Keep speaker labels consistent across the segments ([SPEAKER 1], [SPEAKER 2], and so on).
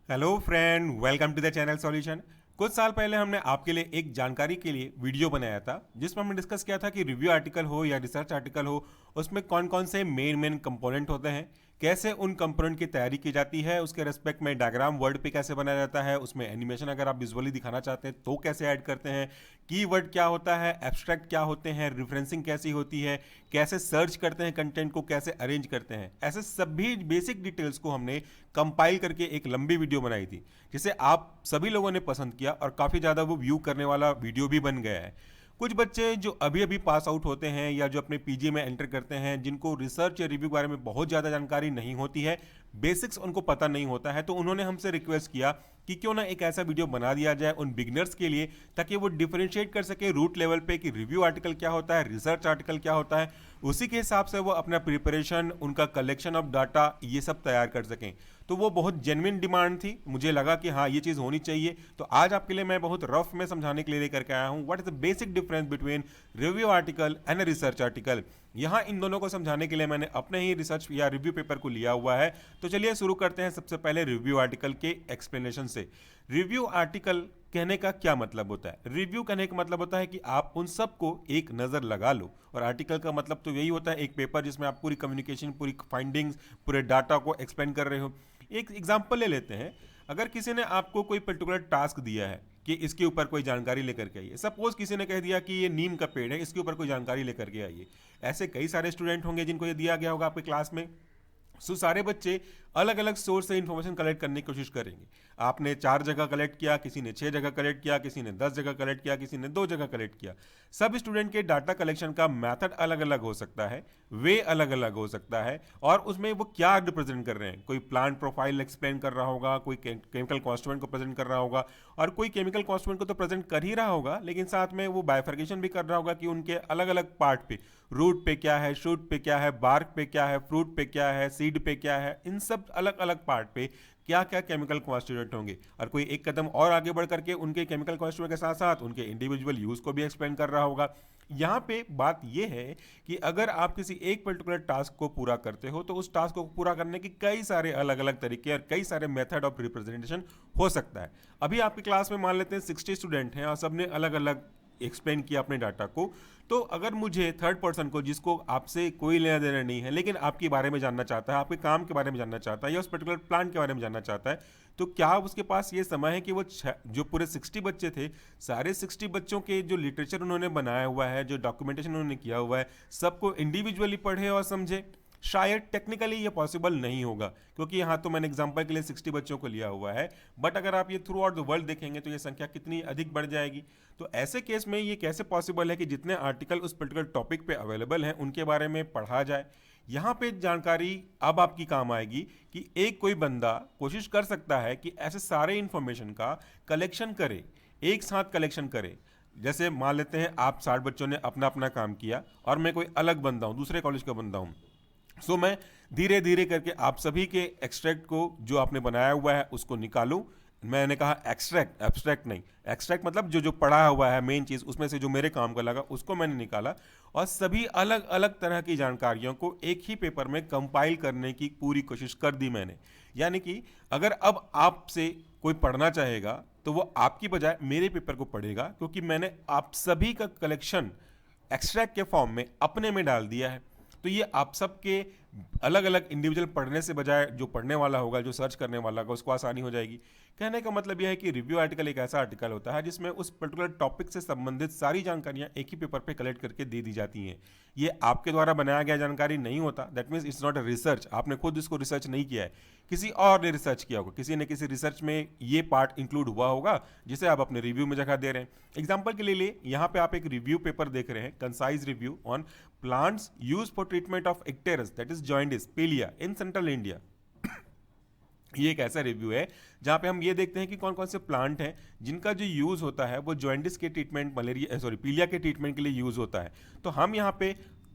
[SPEAKER 1] Hello friend, welcome to the channel solution. कुछ साल पहले हमने आपके लिए एक जानकारी के लिए वीडियो बनाया था जिसमें हमने डिस्कस किया था कि रिव्यू आर्टिकल हो या रिसर्च आर्टिकल हो, उसमें कौन कौन से मेन कंपोनेंट होते हैं, कैसे उन कंपोनेंट की तैयारी की जाती है, उसके रेस्पेक्ट में डायग्राम वर्ड पे कैसे बनाया जाता है, उसमें एनिमेशन अगर आप विजुअली दिखाना चाहते हैं तो कैसे ऐड करते हैं, कीवर्ड क्या होता है, एब्स्ट्रैक्ट क्या होते हैं, रेफरेंसिंग कैसी होती है, कैसे सर्च करते हैं कंटेंट को, कैसे अरेंज करते हैं, ऐसे सभी बेसिक डिटेल्स को हमने कंपाइल करके एक लंबी वीडियो बनाई थी जिसे आप सभी लोगों ने पसंद किया और काफ़ी ज़्यादा वो व्यू करने वाला वीडियो भी बन गया है। कुछ बच्चे जो अभी अभी पास आउट होते हैं या जो अपने पीजी में एंटर करते हैं, जिनको रिसर्च या रिव्यू के बारे में बहुत ज़्यादा जानकारी नहीं होती है, बेसिक्स उनको पता नहीं होता है, तो उन्होंने हमसे रिक्वेस्ट किया कि क्यों ना एक ऐसा वीडियो बना दिया जाए उन बिगनर्स के लिए, ताकि वो डिफरेंशिएट कर सके रूट लेवल पे कि रिव्यू आर्टिकल क्या होता है, रिसर्च आर्टिकल क्या होता है। उसी के हिसाब से वो अपना प्रिपरेशन, उनका कलेक्शन ऑफ डाटा, ये सब तैयार कर सकें। तो वो बहुत जेन्युइन डिमांड थी, मुझे लगा कि हाँ ये चीज़ होनी चाहिए। तो आज आपके लिए मैं बहुत रफ में समझाने के लिए लेकर के आया हूँ what is the basic difference between review article and research article. यहाँ इन दोनों को समझाने के लिए मैंने अपने ही रिसर्च या रिव्यू पेपर को लिया हुआ है। तो चलिए शुरू करते हैं सबसे पहले रिव्यू आर्टिकल के एक्सप्लेनेशन से। रिव्यू आर्टिकल कहने का क्या मतलब होता है? रिव्यू कहने का मतलब होता है कि आप उन सब को एक नज़र लगा लो, और आर्टिकल का मतलब तो यही होता है एक पेपर जिसमें आप पूरी कम्युनिकेशन, पूरी फाइंडिंग्स, पूरे डाटा को एक्सप्लेन कर रहे हो। एक एग्जांपल ले लेते हैं। अगर किसी ने आपको कोई पर्टिकुलर टास्क दिया है कि इसके ऊपर कोई जानकारी लेकर के आइए, सपोज किसी ने कह दिया कि ये नीम का पेड़ है, इसके ऊपर कोई जानकारी लेकर के आइए। ऐसे कई सारे स्टूडेंट होंगे जिनको ये दिया गया होगा आपके क्लास में। सारे बच्चे अलग अलग सोर्स से इंफॉर्मेशन कलेक्ट करने की कोशिश करेंगे। आपने 4 जगह कलेक्ट किया, किसी ने 6 जगह कलेक्ट किया, किसी ने 10 जगह कलेक्ट किया, किसी ने 2 जगह कलेक्ट किया। सब स्टूडेंट के डाटा कलेक्शन का मेथड अलग अलग हो सकता है, वे अलग अलग हो सकता है, और उसमें वो क्या रिप्रेजेंट कर रहे हैं। कोई प्लांट प्रोफाइल एक्सप्लेन कर रहा होगा, कोई केमिकल कॉन्स्टिट्यूएंट को प्रेजेंट कर रहा होगा, और कोई केमिकल कॉन्स्टिट्यूएंट को तो प्रेजेंट कर ही रहा होगा, लेकिन साथ में वो बाइफर्केशन भी कर रहा होगा कि उनके अलग अलग पार्ट पे, रूट पे क्या है, शूट पे क्या है, बार्क पे क्या है, फ्रूट पे क्या है, सीड पे क्या है, इन सब अलग अलग पार्ट पे क्या क्या केमिकल कॉन्स्टिट्यूएंट होंगे। और कोई एक कदम और आगे बढ़ करके उनके केमिकल कॉन्स्टिट्यूएंट के साथ साथ उनके इंडिविजुअल यूज को भी एक्सप्लेन कर रहा होगा। यहाँ पे बात यह है कि अगर आप किसी एक पर्टिकुलर टास्क को पूरा करते हो तो उस टास्क को पूरा करने के कई सारे अलग अलग तरीके और कई सारे मेथड ऑफ रिप्रेजेंटेशन हो सकता है। अभी आपकी क्लास में मान लेते हैं 60 स्टूडेंट हैं और सबने अलग अलग एक्सप्लेन किया अपने डाटा को। तो अगर मुझे थर्ड पर्सन को, जिसको आपसे कोई लेना देना नहीं है लेकिन आपके बारे में जानना चाहता है, आपके काम के बारे में जानना चाहता है, या उस पर्टिकुलर प्लान के बारे में जानना चाहता है, तो क्या उसके पास ये समय है कि वो जो पूरे 60 बच्चे थे, सारे 60 बच्चों के जो लिटरेचर उन्होंने बनाया हुआ है, जो डॉक्यूमेंटेशन उन्होंने किया हुआ है, सबको इंडिविजुअली पढ़े और समझे? शायद टेक्निकली ये पॉसिबल नहीं होगा, क्योंकि यहाँ तो मैंने एग्जांपल के लिए 60 बच्चों को लिया हुआ है, बट अगर आप ये थ्रू आउट द वर्ल्ड देखेंगे तो ये संख्या कितनी अधिक बढ़ जाएगी। तो ऐसे केस में ये कैसे पॉसिबल है कि जितने आर्टिकल उस पर्टिकुलर टॉपिक पे अवेलेबल हैं उनके बारे में पढ़ा जाए? यहाँ पे जानकारी अब आपकी काम आएगी कि एक कोई बंदा कोशिश कर सकता है कि ऐसे सारे इंफॉर्मेशन का कलेक्शन करे, एक साथ कलेक्शन करे। जैसे मान लेते हैं आप 60 बच्चों ने अपना अपना काम किया और मैं कोई अलग बंदा हूँ, दूसरे कॉलेज का बंदा हूँ। मैं धीरे धीरे करके आप सभी के एक्सट्रैक्ट को जो आपने बनाया हुआ है उसको निकालूं। मैंने कहा एक्सट्रैक्ट, एब्स्ट्रैक्ट नहीं। एक्सट्रैक्ट मतलब जो जो पढ़ा हुआ है मेन चीज़, उसमें से जो मेरे काम का लगा उसको मैंने निकाला, और सभी अलग अलग तरह की जानकारियों को एक ही पेपर में कंपाइल करने की पूरी कोशिश कर दी मैंने। यानी कि अगर अब आपसे कोई पढ़ना चाहेगा तो वो आपकी बजाय मेरे पेपर को पढ़ेगा, क्योंकि मैंने आप सभी का कलेक्शन एक्सट्रैक्ट के फॉर्म में अपने में डाल दिया है। तो ये आप सबके अलग अलग इंडिविजुअल पढ़ने से बजाय जो पढ़ने वाला होगा, जो सर्च करने वाला होगा, उसको आसानी हो जाएगी। कहने का मतलब यह है कि रिव्यू आर्टिकल एक ऐसा आर्टिकल होता है जिसमें उस पर्टिकुलर टॉपिक से संबंधित सारी जानकारियां एक ही पेपर पे कलेक्ट करके दे दी जाती हैं। ये आपके द्वारा बनाया गया जानकारी नहीं होता, that means it's not a research. आपने खुद इसको रिसर्च नहीं किया है, किसी और ने रिसर्च किया होगा, किसी ने किसी रिसर्च में ये पार्ट इंक्लूड हुआ होगा जिसे आप अपने रिव्यू में जगह दे रहे हैं। एग्जाम्पल के लिए यहाँ पे आप एक रिव्यू पेपर देख रहे हैं, concise review on plants use for treatment of icterus that is jaundice पीलिया इन सेंट्रल इंडिया। ये एक ऐसा रिव्यू है जहां पे हम ये देखते हैं कि कौन कौन से प्लांट हैं जिनका जो यूज होता है वो जॉइंडिस के ट्रीटमेंट, मलेरिया पीलिया के ट्रीटमेंट के लिए यूज होता है। तो हम यहाँ पे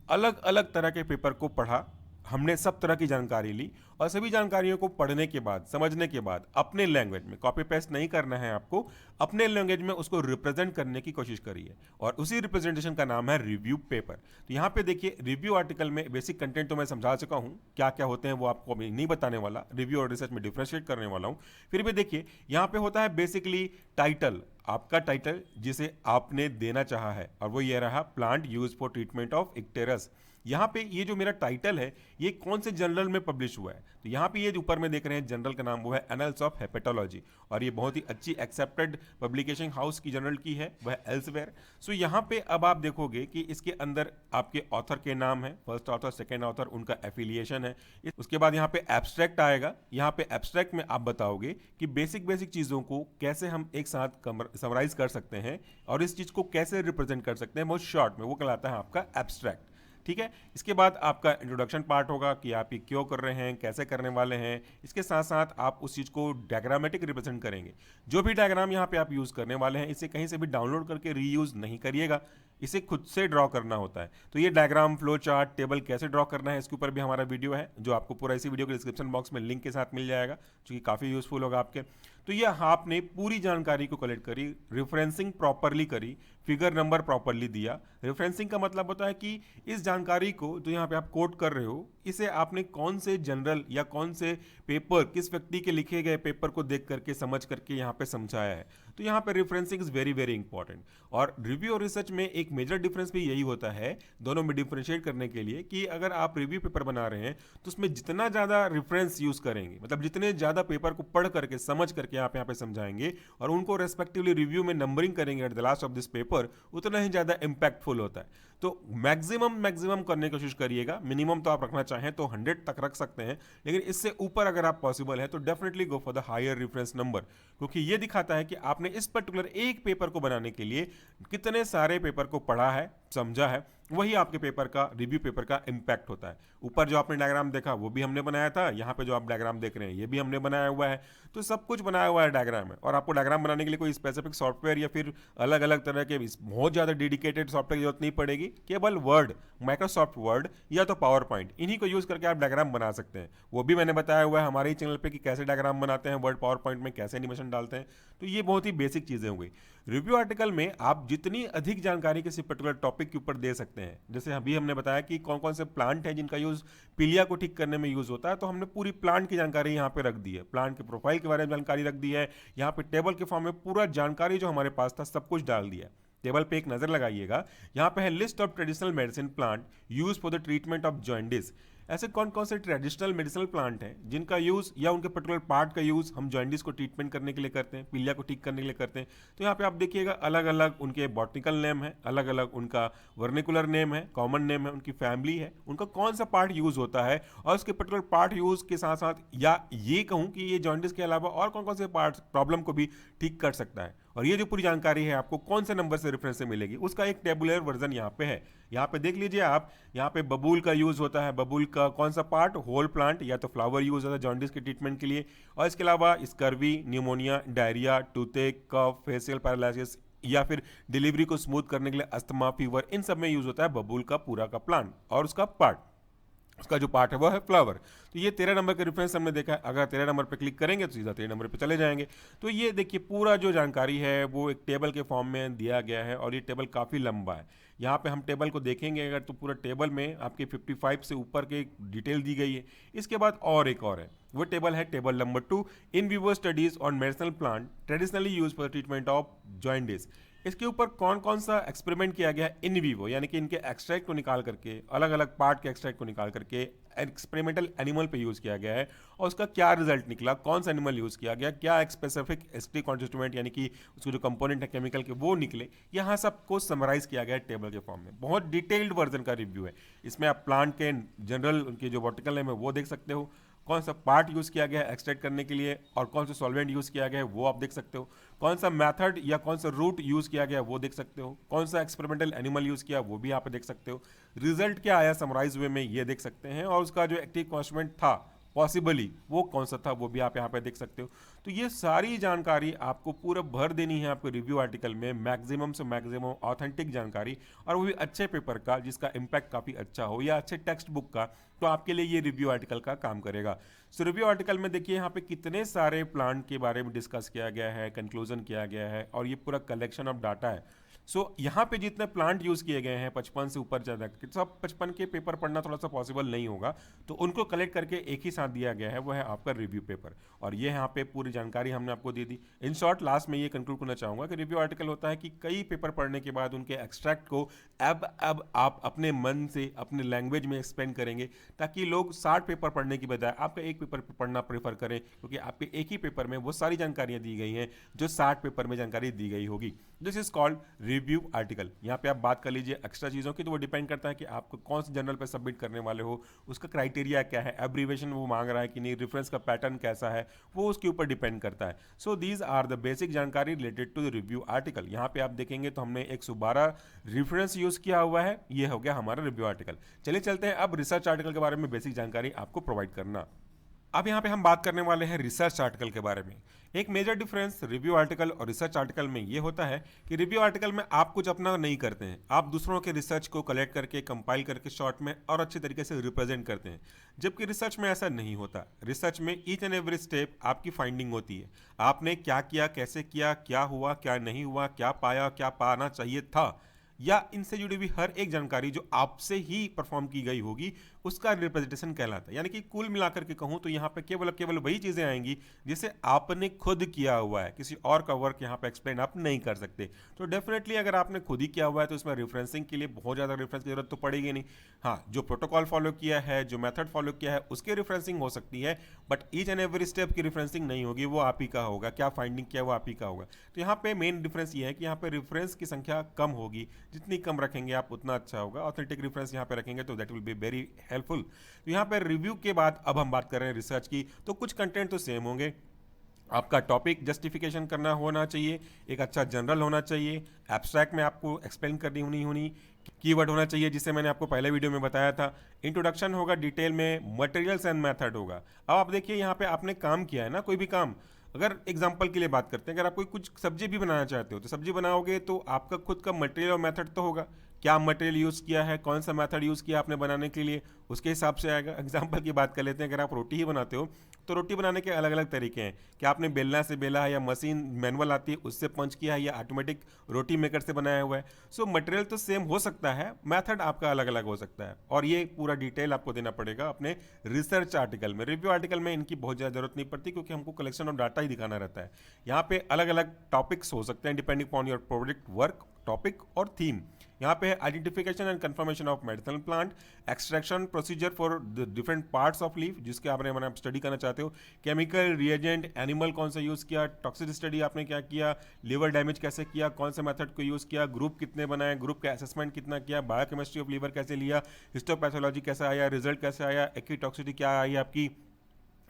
[SPEAKER 1] अलग अलग तरह के पेपर को पढ़ा, हमने सब तरह की जानकारी ली और सभी जानकारियों को पढ़ने के बाद, समझने के बाद अपने लैंग्वेज में, कॉपी पेस्ट नहीं करना है आपको, अपने लैंग्वेज में उसको रिप्रेजेंट करने की कोशिश करिए और उसी रिप्रेजेंटेशन का नाम है रिव्यू पेपर। तो यहाँ पे देखिए, रिव्यू आर्टिकल में बेसिक कंटेंट तो मैं समझा चुका हूँ, क्या क्या होते हैं वो आपको अभी नहीं बताने वाला, रिव्यू और रिसर्च में डिफ्रेंशिएट करने वाला हूँ। फिर भी देखिए, यहाँ पे होता है बेसिकली टाइटल, आपका टाइटल जिसे आपने देना चाहा है, और वो ये रहा, plant use for treatment of icterus. यहाँ पे ये जो मेरा टाइटल है ये कौन से जर्नल में पब्लिश हुआ है, तो यहाँ पे ये जो ऊपर में देख रहे हैं जर्नल का नाम वो है एनल्स ऑफ हेपेटोलॉजी, और ये बहुत ही अच्छी एक्सेप्टेड पब्लिकेशन हाउस की जर्नल की है, वह एल्सवेयर। सो यहाँ पे अब आप देखोगे कि इसके अंदर आपके ऑथर के नाम है, फर्स्ट ऑथर, सेकेंड ऑथर, उनका एफिलिएशन है। उसके बाद यहाँ पे एब्स्ट्रैक्ट आएगा। यहाँ पे एब्स्ट्रैक्ट में आप बताओगे कि बेसिक बेसिक चीज़ों को कैसे हम एक साथ समराइज कर सकते हैं और इस चीज़ को कैसे रिप्रेजेंट कर सकते हैं बहुत शॉर्ट में, वो कहलाता है आपका एब्स्ट्रैक्ट। ठीक है, इसके बाद आपका इंट्रोडक्शन पार्ट होगा कि आप ये क्यों कर रहे हैं, कैसे करने वाले हैं। इसके साथ साथ आप उस चीज़ को डायग्रामेटिक रिप्रेजेंट करेंगे। जो भी डायग्राम यहाँ पे आप यूज़ करने वाले हैं इसे कहीं से भी डाउनलोड करके रीयूज़ नहीं करिएगा, इसे खुद से ड्रॉ करना होता है। तो ये डायग्राम, फ्लो चार्ट, टेबल कैसे ड्रॉ करना है इसके ऊपर भी हमारा वीडियो है, जो आपको पूरा इसी वीडियो के डिस्क्रिप्शन बॉक्स में लिंक के साथ मिल जाएगा, जो कि काफ़ी यूजफुल होगा आपके। तो ये आपने पूरी जानकारी को कलेक्ट करी, रेफरेंसिंग प्रॉपरली करी, फिगर नंबर प्रॉपरली दिया। रेफरेंसिंग का मतलब होता है कि इस जानकारी को जो यहाँ पे आप कोट कर रहे हो, इसे आपने कौन से जनरल या कौन से पेपर, किस व्यक्ति के लिखे गए पेपर को देख करके, समझ करके यहाँ पे समझाया है। तो यहाँ पे referencing is very very important. और रिव्यू और रिसर्च में एक मेजर डिफरेंस भी यही होता है दोनों में डिफरेंशिएट करने के लिए, कि अगर आप रिव्यू पेपर बना रहे हैं तो उसमें जितना ज़्यादा रेफरेंस यूज़ करेंगे, मतलब जितने ज़्यादा पेपर को पढ़ करके, समझ करके आप यहाँ पे समझाएंगे और उनको रेस्पेक्टिवली रिव्यू में नंबरिंग करेंगे at the last of this paper, उतना ही ज़्यादा इंपैक्टफुल होता है। तो मैक्सिमम करने की कोशिश करिएगा। मिनिमम तो आप रखना चाहें तो 100 तक रख सकते हैं, लेकिन इससे ऊपर अगर आप पॉसिबल है तो definitely go for the higher reference number, क्योंकि ये दिखाता है कि आपने इस पर्टिकुलर एक पेपर को बनाने के लिए कितने सारे पेपर को पढ़ा है, समझा है। वही आपके पेपर का, रिव्यू पेपर का इंपैक्ट होता है। ऊपर जो आपने डायग्राम देखा वो भी हमने बनाया था, यहाँ पे जो आप डायग्राम देख रहे हैं ये भी हमने बनाया हुआ है। तो सब कुछ बनाया हुआ है डायग्राम में, और आपको डायग्राम बनाने के लिए कोई स्पेसिफिक सॉफ्टवेयर या फिर अलग अलग तरह के बहुत ज़्यादा डेडिकेटेड सॉफ्टवेयर की जरूरत नहीं पड़ेगी। केवल वर्ड, माइक्रोसॉफ्ट वर्ड या तो पावर पॉइंट, इन्हीं को यूज़ करके आप डायग्राम बना सकते हैं। वो भी मैंने बताया हुआ है हमारे ही चैनल पे कि कैसे डायग्राम बनाते हैं, वर्ड पावर पॉइंट में कैसे एनिमेशन डालते हैं। तो ये बहुत ही बेसिक चीज़ें हो गई। रिव्यू आर्टिकल में आप जितनी अधिक जानकारी किसी पर्टिकुलर टॉपिक के ऊपर दे सकते हैं, जैसे अभी हमने बताया कि कौन कौन से प्लांट हैं जिनका यूज़ पीलिया को ठीक करने में यूज़ होता है, तो हमने पूरी प्लांट की जानकारी यहाँ पे रख दी है, प्लांट के प्रोफाइल के बारे में जानकारी रख दी है। यहाँ पे टेबल के फॉर्म में पूरा जानकारी जो हमारे पास था सब कुछ डाल दिया है। टेबल पे एक नजर लगाइएगा, यहाँ पे है list of traditional medicine plant use for the treatment of jaundice. ऐसे कौन कौन से ट्रेडिशनल मेडिसिनल प्लांट हैं जिनका यूज या उनके पर्टिकुलर पार्ट का यूज हम जॉइंडिस को ट्रीटमेंट करने के लिए करते हैं, पीलिया को ठीक करने के लिए करते हैं। तो यहाँ पे आप देखिएगा अलग अलग उनके बॉटनिकल नेम है, अलग अलग उनका वर्निकुलर नेम है, कॉमन नेम है, उनकी फैमिली है, उनका कौन सा पार्ट यूज होता है, और उसके पर्टिकुलर पार्ट यूज के साथ साथ, या ये कहूँ कि ये जॉइंडिस के अलावा और कौन कौन से पार्ट प्रॉब्लम को भी ठीक कर सकता है। और ये जो पूरी जानकारी है आपको कौन से नंबर से रेफरेंस से मिलेगी, उसका एक टेबुलर वर्जन यहाँ पे है। यहाँ पे देख लीजिए आप, यहाँ पे बबूल का यूज होता है, बबूल का कौन सा पार्ट, होल प्लांट या तो फ्लावर यूज होता है जॉन्डिस के ट्रीटमेंट के लिए। और इसके अलावा स्कर्वी, न्यूमोनिया, डायरिया, टूथेक, कफ, फेशियल पैरालिसिस या फिर डिलीवरी को स्मूथ करने के लिए अस्थमा, फीवर, इन सब में यूज होता है बबूल का पूरा का प्लांट और उसका पार्ट, उसका जो पार्ट है वो है फ्लावर। तो ये 13 नंबर का रेफरेंस हमने देखा है। अगर 13 नंबर पे क्लिक करेंगे तो सीधा 13 नंबर पे चले जाएंगे। तो ये देखिए पूरा जो जानकारी है वो एक टेबल के फॉर्म में दिया गया है, और ये टेबल काफ़ी लंबा है। यहाँ पे हम टेबल को देखेंगे अगर तो पूरा टेबल में आपके 55 से ऊपर के डिटेल दी गई है। इसके बाद और एक और है, वो टेबल है table number 2, in vivo studies on medicinal plant traditionally use for treatment of jaundice. इसके ऊपर कौन कौन सा एक्सपेरिमेंट किया गया है इन विवो, यानी कि इनके एक्सट्रैक्ट को निकाल करके, अलग अलग पार्ट के एक्सट्रैक्ट को निकाल करके एक्सपेरिमेंटल एनिमल पे यूज़ किया गया है, और उसका क्या रिजल्ट निकला, कौन सा एनिमल यूज़ किया गया, क्या एक स्पेसिफिक एसिडिक कॉन्स्टिट्यूएंट यानी कि उसके जो कंपोनेंट है केमिकल के वो निकले, यहाँ सबको समराइज किया गया है टेबल के फॉर्म में। बहुत डिटेल्ड वर्जन का रिव्यू है। इसमें आप प्लांट के जनरल उनके जो वर्टिकल नेम है वो देख सकते हो, कौन सा पार्ट यूज़ किया गया है एक्सट्रैक्ट करने के लिए, और कौन सा सॉल्वेंट यूज़ किया गया है वो आप देख सकते हो, कौन सा मेथड या कौन सा रूट यूज़ किया गया वो देख सकते हो, कौन सा एक्सपेरिमेंटल एनिमल यूज़ किया वो भी यहाँ पे देख सकते हो, रिजल्ट क्या आया समराइज वे में ये देख सकते हैं, और उसका जो एक्टिव कॉन्स्टिट्यूएंट था पॉसिबली वो कौन सा था वो भी आप यहाँ पे देख सकते हो। तो ये सारी जानकारी आपको पूरा भर देनी है आपको रिव्यू आर्टिकल में, मैक्सिमम से मैक्सिमम ऑथेंटिक जानकारी, और वो भी अच्छे पेपर का जिसका इम्पैक्ट काफ़ी अच्छा हो, या अच्छे टेक्स्ट बुक का, तो आपके लिए ये रिव्यू आर्टिकल का काम करेगा। सो रिव्यू आर्टिकल में देखिए यहाँ पे कितने सारे प्लांट के बारे में डिस्कस किया गया है, कंक्लूजन किया गया है, और ये पूरा कलेक्शन ऑफ डाटा है। सो यहाँ पे जितने प्लांट यूज किए गए हैं 55 से ऊपर ज़्यादा, सब 55 के पेपर पढ़ना थोड़ा सा पॉसिबल नहीं होगा, तो उनको कलेक्ट करके एक ही साथ दिया गया है, वो है आपका रिव्यू पेपर। और ये यहाँ पे पूरी जानकारी हमने आपको दे दी। इन शॉर्ट लास्ट में ये कंक्लूड करना चाहूँगा कि रिव्यू आर्टिकल होता है कि कई पेपर पढ़ने के बाद उनके एक्सट्रैक्ट को अब आप अपने मन से अपने लैंग्वेज में एक्सप्लेन करेंगे, ताकि लोग 60 पेपर पढ़ने की बजाय आपका एक पेपर पढ़ना प्रेफर करें, क्योंकि आपके एक ही पेपर में वो सारी जानकारियाँ दी गई हैं जो 60 पेपर में जानकारी दी गई होगी। This is called review article. यहाँ पे आप बात कर लीजिए एक्स्ट्रा चीज़ों की, तो वो डिपेंड करता है कि आपको कौन से जर्नल पे सबमिट करने वाले हो, उसका क्राइटेरिया क्या है, एब्रीवेशन वो मांग रहा है कि नहीं, रेफरेंस का पैटर्न कैसा है, वो उसके ऊपर डिपेंड करता है। So these are the basic जानकारी related to the review article. यहाँ पे आप देखेंगे तो हमने 112 रेफरेंस यूज किया हुआ है, ये हो गया हमारा रिव्यू आर्टिकल। चलिए चलते हैं अब रिसर्च आर्टिकल के बारे में बेसिक जानकारी आपको प्रोवाइड करना। अब यहाँ पे हम बात करने वाले हैं रिसर्च आर्टिकल के बारे में। एक मेजर डिफरेंस रिव्यू आर्टिकल और रिसर्च आर्टिकल में ये होता है कि रिव्यू आर्टिकल में आप कुछ अपना नहीं करते हैं, आप दूसरों के रिसर्च को कलेक्ट करके कंपाइल करके शॉर्ट में और अच्छे तरीके से रिप्रेजेंट करते हैं, जबकि रिसर्च में ऐसा नहीं होता। रिसर्च में ईच एंड एवरी स्टेप आपकी फाइंडिंग होती है, आपने क्या किया, कैसे किया, क्या हुआ, क्या नहीं हुआ, क्या पाया, क्या पाना चाहिए था, या इनसे जुड़ी हुई हर एक जानकारी जो आपसे ही परफॉर्म की गई होगी उसका रिप्रेजेंटेशन कहलाता है। यानी कि कुल मिलाकर के कहूँ तो यहाँ पे केवल वही चीज़ें आएंगी जिसे आपने खुद किया हुआ है, किसी और का वर्क यहाँ पे एक्सप्लेन आप नहीं कर सकते। तो डेफिनेटली अगर आपने खुद ही किया हुआ है तो इसमें रेफरेंसिंग के लिए बहुत ज़्यादा रेफरेंस की जरूरत तो पड़ेगी नहीं। हाँ, जो प्रोटोकॉल फॉलो किया है, जो मेथड फॉलो किया है, उसकी रेफरेंसिंग हो सकती है, but each and every step की रेफरेंसिंग नहीं होगी, वो आप ही का होगा, क्या फाइंडिंग किया वो आप ही का होगा। तो यहाँ पे मेन डिफरेंस ये है कि यहाँ पे रेफरेंस की संख्या कम होगी, जितनी कम रखेंगे आप उतना अच्छा होगा। ऑथेंटिक रेफरेंस यहाँ पे रखेंगे तो that will be very helpful. तो यहाँ पे रिव्यू के बाद अब हम बात कर रहे हैं रिसर्च की, तो कुछ कंटेंट तो सेम होंगे। आपका टॉपिक जस्टिफिकेशन करना होना चाहिए, एक अच्छा जनरल होना चाहिए, एब्स्ट्रैक्ट में आपको एक्सप्लेन करनी होनी, कीवर्ड होना चाहिए जिसे मैंने आपको पहले वीडियो में बताया था, इंट्रोडक्शन होगा, डिटेल में मटेरियल्स एंड मेथड होगा। अब आप देखिए यहाँ पे आपने काम किया है ना, कोई भी काम, अगर एग्जाम्पल के लिए बात करते हैं, अगर आप कोई कुछ सब्जी भी बनाना चाहते हो तो सब्जी बनाओगे तो आपका खुद का मटेरियल और मेथड तो होगा, क्या मटेरियल यूज़ किया है, कौन सा मेथड यूज़ किया आपने बनाने के लिए, उसके हिसाब से आएगा। एग्जाम्पल की बात कर लेते हैं, अगर आप रोटी ही बनाते हो तो रोटी बनाने के अलग अलग तरीके हैं, क्या आपने बेलना से बेला है, या मशीन मैनुअल आती है उससे पंच किया है, या ऑटोमेटिक रोटी मेकर से बनाया हुआ है। सो मटेरियल तो सेम हो सकता है, मेथड आपका अलग अलग हो सकता है, और ये पूरा डिटेल आपको देना पड़ेगा अपने रिसर्च आर्टिकल में। रिव्यू आर्टिकल में इनकी बहुत ज़्यादा जरूरत नहीं पड़ती, क्योंकि हमको कलेक्शन ऑफ डाटा ही दिखाना रहता है। यहाँ पे अलग अलग टॉपिक्स हो सकते हैं depending upon your project work, topic और थीम। यहाँ पे है identification and confirmation of medicinal plant, extraction procedure for the different parts of leaf जिसके आपने आप स्टडी करना चाहते हो, केमिकल, रिएजेंट, एनिमल कौन सा यूज़ किया, टॉक्सिक स्टडी आपने क्या किया, लिवर डैमेज कैसे किया, कौन से मेथड को यूज़ किया, ग्रुप कितने बनाए, ग्रुप का असेसमेंट कितना किया, बायोकेमिस्ट्री ऑफ लीवर कैसे लिया, हिस्टोपैथोलॉजी कैसे आया, रिजल्ट कैसे आया, एक्यूटॉक्सिटी क्या आई आपकी,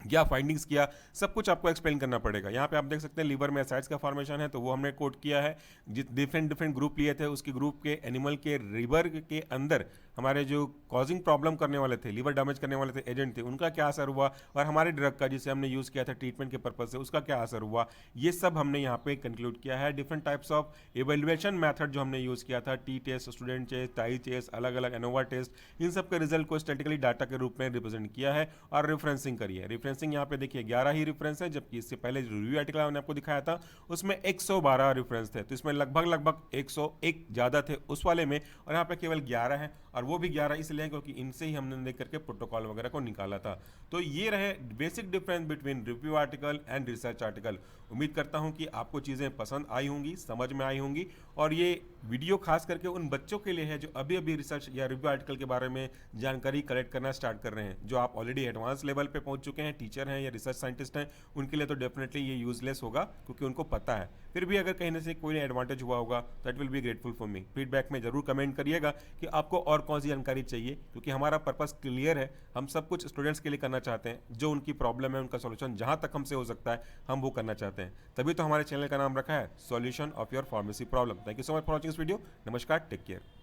[SPEAKER 1] क्या फाइंडिंग्स किया, सब कुछ आपको एक्सप्लेन करना पड़ेगा। यहाँ पे आप देख सकते हैं लीवर में एसाइड्स का फॉर्मेशन है, तो वो हमने कोट किया है। डिफरेंट ग्रुप लिए थे, उसके ग्रुप के एनिमल के लिवर के अंदर हमारे जो कॉजिंग प्रॉब्लम करने वाले थे, लिवर डैमेज करने वाले थे एजेंट थे, उनका क्या असर हुआ, और हमारे ड्रग का जिसे हमने यूज़ किया था ट्रीटमेंट के पर्पज से उसका क्या असर हुआ, ये सब हमने यहाँ पे कंक्लूड किया है। Different types of evaluation method जो हमने यूज़ किया था, T test, student test, tie test, अलग अलग एनोवा टेस्ट, इन सब के रिजल्ट को स्टैटिकली डाटा के रूप में रिप्रेजेंट किया है और रेफरेंसिंग करी है। रेफरेंसिंग यहाँ पे देखिए 11 ही रेफरेंस है, जबकि इससे पहले जो रिव्यू आर्टिकल मैंने आपको दिखाया था उसमें 112 रेफरेंस थे, तो इसमें लगभग 101 ज़्यादा थे उस वाले में, और यहाँ पे केवल 11 है, और वो भी 11 इसलिए क्योंकि इनसे ही हमने देख करके प्रोटोकॉल वगैरह को निकाला था। तो ये रहे basic difference between review article and research article. उम्मीद करता हूँ कि आपको चीज़ें पसंद आई होंगी, समझ में आई होंगी, और ये वीडियो खास करके उन बच्चों के लिए है जो अभी अभी रिसर्च या रिव्यू आर्टिकल के बारे में जानकारी कलेक्ट करना स्टार्ट कर रहे हैं। जो आप ऑलरेडी एडवांस लेवल पे पहुंच चुके हैं, टीचर हैं या रिसर्च साइंटिस्ट हैं, उनके लिए तो डेफिनेटली ये यूजलेस होगा, क्योंकि उनको पता है। फिर भी अगर कहीं से कोई एडवांटेज हुआ होगा, that will be grateful for me. Feedback में जरूर कमेंट करिएगा कि आपको और कौन सी जानकारी चाहिए, क्योंकि हमारा पर्पस क्लियर है, हम सब कुछ स्टूडेंट्स के लिए करना चाहते हैं, जो उनकी प्रॉब्लम है उनका सॉल्यूशन जहां तक हमसे हो सकता है हम वो करना चाहते हैं। तभी तो हमारे चैनल का नाम रखा है solution of your pharmacy problem. Thank you so much for watching this video. नमस्कार, टेक केयर।